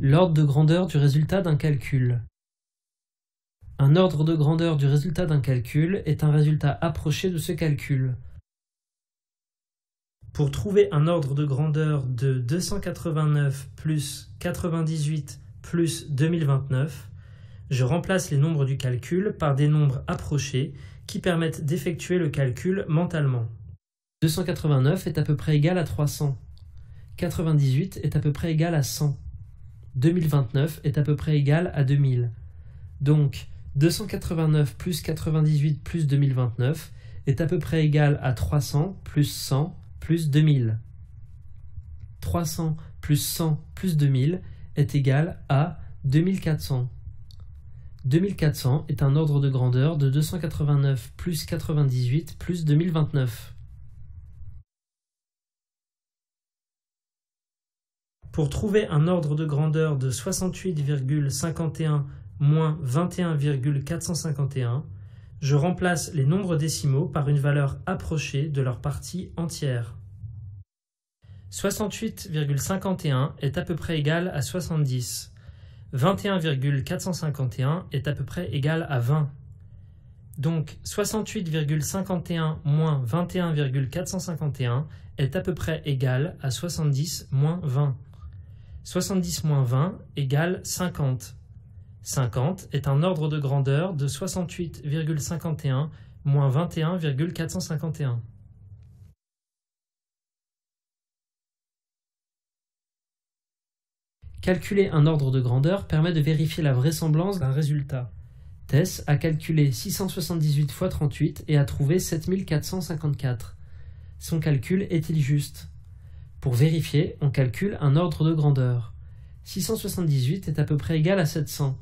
L'ordre de grandeur du résultat d'un calcul. Un ordre de grandeur du résultat d'un calcul est un résultat approché de ce calcul. Pour trouver un ordre de grandeur de 289 plus 98 plus 2029, je remplace les nombres du calcul par des nombres approchés qui permettent d'effectuer le calcul mentalement. 289 est à peu près égal à 300. 98 est à peu près égal à 100. 2029 est à peu près égal à 2000. Donc, 289 plus 98 plus 2029 est à peu près égal à 300 plus 100 plus 2000. 300 plus 100 plus 2000 est égal à 2400. 2400 est un ordre de grandeur de 289 plus 98 plus 2029. Pour trouver un ordre de grandeur de 68,51 moins 21,451, je remplace les nombres décimaux par une valeur approchée de leur partie entière. 68,51 est à peu près égal à 70. 21,451 est à peu près égal à 20. Donc 68,51 moins 21,451 est à peu près égal à 70 moins 20. 70 moins 20 égale 50. 50 est un ordre de grandeur de 68,51 moins 21,451. Calculer un ordre de grandeur permet de vérifier la vraisemblance d'un résultat. Tess a calculé 678 fois 38 et a trouvé 7454. Son calcul est-il juste? Pour vérifier, on calcule un ordre de grandeur. 678 est à peu près égal à 700.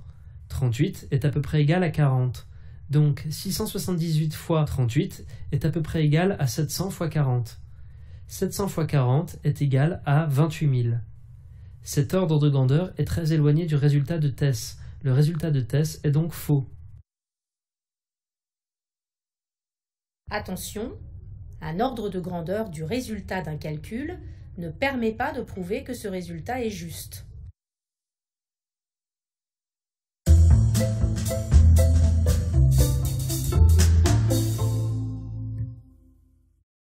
38 est à peu près égal à 40. Donc 678 fois 38 est à peu près égal à 700 fois 40. 700 fois 40 est égal à 28 000. Cet ordre de grandeur est très éloigné du résultat de Tess. Le résultat de Tess est donc faux. Attention, un ordre de grandeur du résultat d'un calcul ne permet pas de prouver que ce résultat est juste.